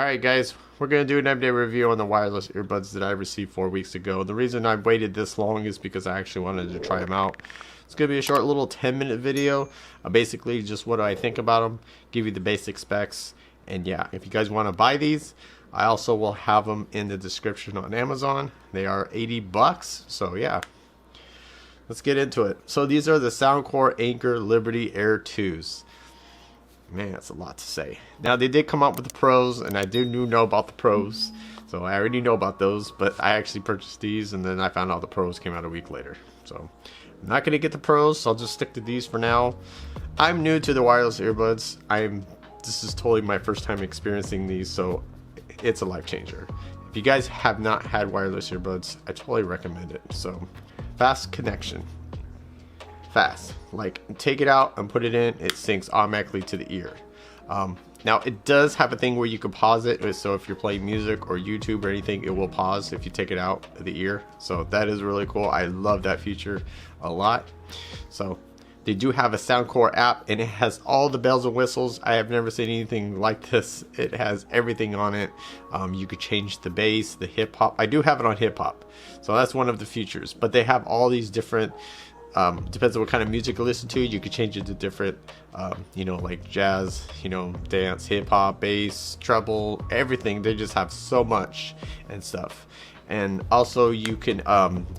Alright guys, we're going to do an update review on the wireless earbuds that I received 4 weeks ago. The reason I waited this long is because I actually wanted to try them out. It's going to be a short little 10-minute video. Basically just what I think about them, give you the basic specs, and yeah, if you guys want to buy these, I also will have them in the description on Amazon. They are 80 bucks, so yeah. Let's get into it. So these are the Soundcore Anker Liberty Air 2s. Man, that's a lot to say. Now they did come out with the Pros, and I do know about the Pros, so I already know about those, but I actually purchased these and then I found out the Pros came out a week later. So I'm not gonna get the Pros, so I'll just stick to these for now. I'm new to the wireless earbuds. This is totally my first time experiencing these, so it's a life changer. If you guys have not had wireless earbuds, I totally recommend it. So fast connection. Fast, like take it out and put it in, it syncs automatically to the ear. Now it does have a thing where you can pause it, so if you're playing music or YouTube or anything, it will pause if you take it out of the ear. So that is really cool. I love that feature a lot. So they do have a Soundcore app, and it has all the bells and whistles. I have never seen anything like this. It has everything on it. You could change the bass, the hip hop. I do have it on hip hop, so that's one of the features. But they have all these different. Depends on what kind of music you listen to. You could change it to different, you know, like jazz, you know, dance, hip hop, bass, treble, everything. They just have so much and stuff. And also you can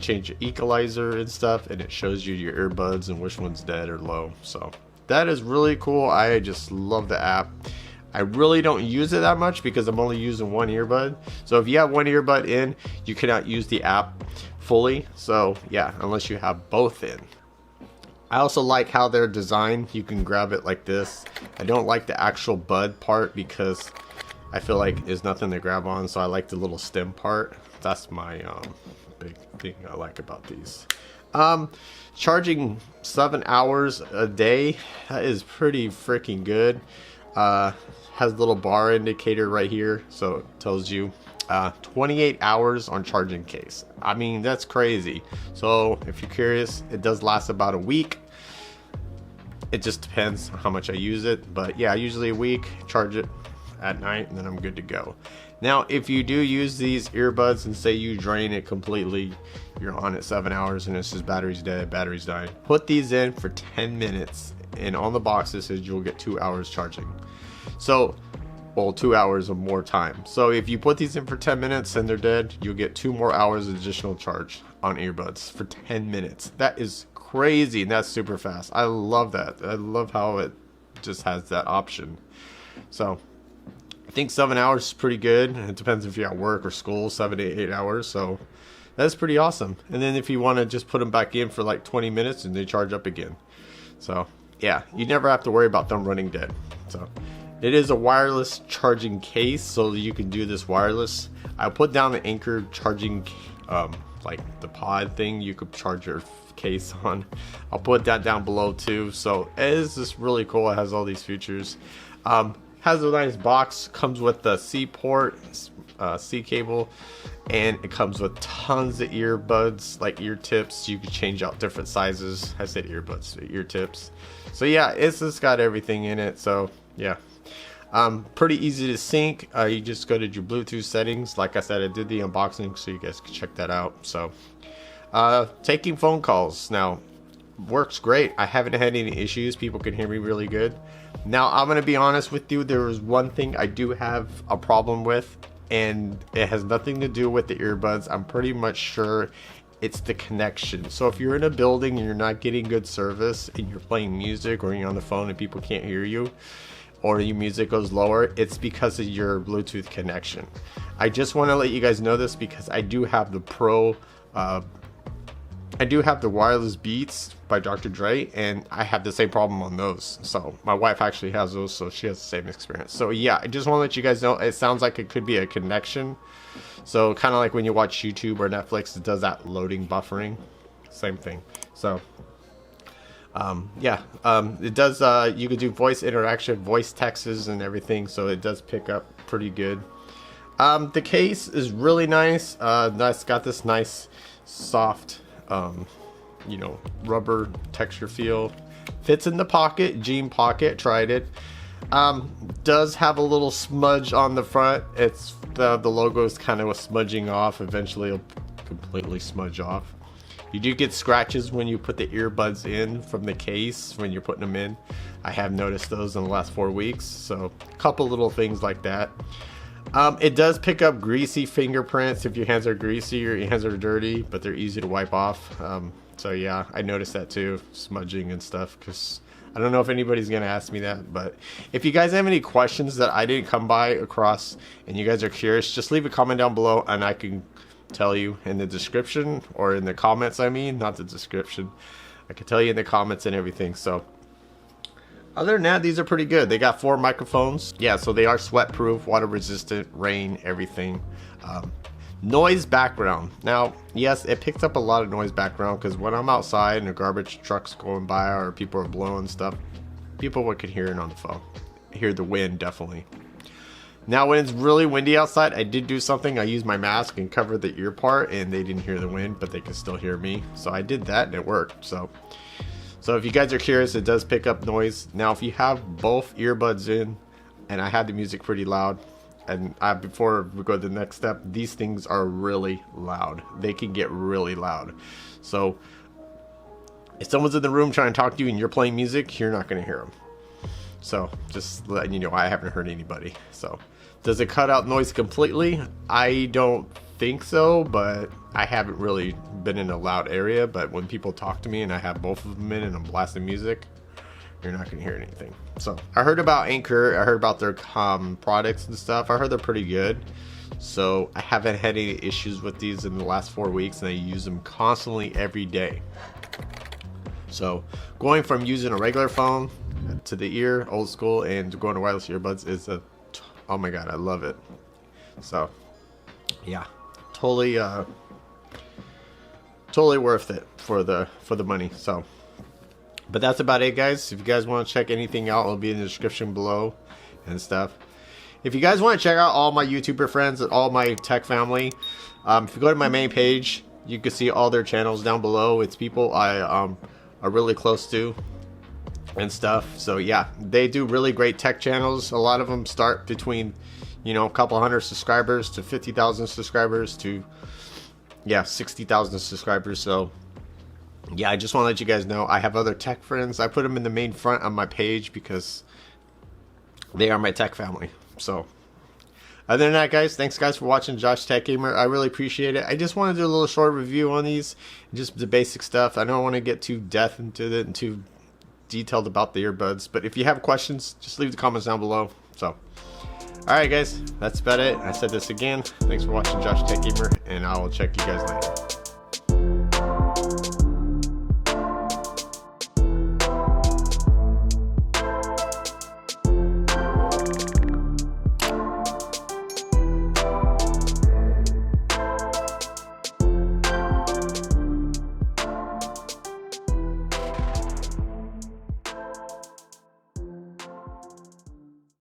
change your equalizer and stuff, and it shows you your earbuds and which one's dead or low. So that is really cool. I just love the app. I really don't use it that much because I'm only using one earbud. So if you have one earbud in, you cannot use the app fully. So yeah, unless you have both in. I also like how they're designed. You can grab it like this. I don't like the actual bud part because I feel like there's nothing to grab on, so I like the little stem part. That's my big thing I like about these. Charging 7 hours a day, that is pretty freaking good. Has a little bar indicator right here, so it tells you 28 hours on charging case. I mean, that's crazy. So if you're curious, it does last about a week. It just depends how much I use it, but yeah, usually a week. Charge it at night and then I'm good to go. Now if you do use these earbuds and say you drain it completely, you're on it 7 hours and it says battery's dead, battery's dying, put these in for 10 minutes, and on the box it says you'll get 2 hours charging. So, well, 2 hours or more time. So if you put these in for 10 minutes and they're dead, you'll get 2 more hours additional charge on earbuds for 10 minutes. That is crazy, and that's super fast. I love that. I love how it just has that option. So I think 7 hours is pretty good. It depends if you're at work or school, 7 to 8 hours. So that's pretty awesome. And then if you want to just put them back in for like 20 minutes and they charge up again. So yeah, you never have to worry about them running dead. So it is a wireless charging case, so you can do this wireless. I'll put down the Anker charging, like the pod thing you could charge your case on. I'll put that down below too. So it is just really cool. It has all these features. Has a nice box, comes with the C port, C cable, and it comes with tons of earbuds, like ear tips. You can change out different sizes. I said earbuds, ear tips. So yeah, it's just got everything in it. So yeah, pretty easy to sync. You just go to your Bluetooth settings. Like I said, I did the unboxing, so you guys can check that out. So taking phone calls now works great. I haven't had any issues. People can hear me really good. Now I'm gonna be honest with you, there is one thing I do have a problem with, and it has nothing to do with the earbuds. I'm pretty much sure it's the connection. So if you're in a building and you're not getting good service and you're playing music or you're on the phone and people can't hear you, or your music goes lower, it's because of your Bluetooth connection. I just want to let you guys know this because I do have the Pro, I do have the wireless Beats by Dr. Dre, and I have the same problem on those. So my wife actually has those, so she has the same experience. So yeah, I just want to let you guys know, it sounds like it could be a connection. So kind of like when you watch YouTube or Netflix, it does that loading buffering, same thing. So yeah, it does, you can do voice interaction, voice texts and everything, so it does pick up pretty good. The case is really nice. It's got this nice soft, you know, rubber texture feel. Fits in the pocket, jean pocket. Tried it. Does have a little smudge on the front. It's the logo is kind of smudging off. Eventually it'll completely smudge off. You do get scratches when you put the earbuds in from the case when you're putting them in. I have noticed those in the last 4 weeks, so a couple little things like that. It does pick up greasy fingerprints if your hands are greasy or your hands are dirty, but they're easy to wipe off. So yeah, I noticed that too, smudging and stuff, because I don't know if anybody's gonna ask me that. But if you guys have any questions that I didn't come by across and you guys are curious, just leave a comment down below and I can tell you in the description, or in the comments, I mean, not the description. I can tell you in the comments and everything. So other than that, these are pretty good. They got 4 microphones. Yeah, so they are sweat proof, water resistant, rain, everything. Noise background. Now, yes, it picks up a lot of noise background, because when I'm outside and a garbage truck's going by or people are blowing stuff, people could hear it on the phone. Hear the wind, definitely. Now, when it's really windy outside, I did do something. I used my mask and covered the ear part, and they didn't hear the wind, but they could still hear me. So I did that, and it worked. So if you guys are curious, it does pick up noise. Now, if you have both earbuds in, and I had the music pretty loud, and before we go to the next step, these things are really loud. They can get really loud. So if someone's in the room trying to talk to you and you're playing music, you're not going to hear them. So just letting you know, I haven't heard anybody. So does it cut out noise completely? I don't think so, but I haven't really been in a loud area. But when people talk to me and I have both of them in and I'm blasting music, you're not gonna hear anything. So I heard about Anker. I heard about their products and stuff. I heard they're pretty good. So I haven't had any issues with these in the last 4 weeks, and I use them constantly every day. So going from using a regular phone to the ear, old school, and going to wireless earbuds is oh my god, I love it. So yeah, totally worth it for the money. So, but that's about it, guys. If you guys want to check anything out, it'll be in the description below and stuff. If you guys want to check out all my YouTuber friends and all my tech family, if you go to my main page, you can see all their channels down below. It's people I are really close to and stuff. So yeah, they do really great tech channels. A lot of them start between, you know, a couple hundred subscribers to 50,000 subscribers to, yeah, 60,000 subscribers. So yeah, I just want to let you guys know I have other tech friends. I put them in the main front on my page because they are my tech family. So other than that, guys, thanks guys for watching Josh Tech Gamer. I really appreciate it. I just want to do a little short review on these, just the basic stuff. I don't want to get too depth into it and too detailed about the earbuds, but if you have questions, just leave the comments down below. So alright guys, that's about it. I said this again. Thanks for watching Josh Tech Gamer, and I will check you guys later.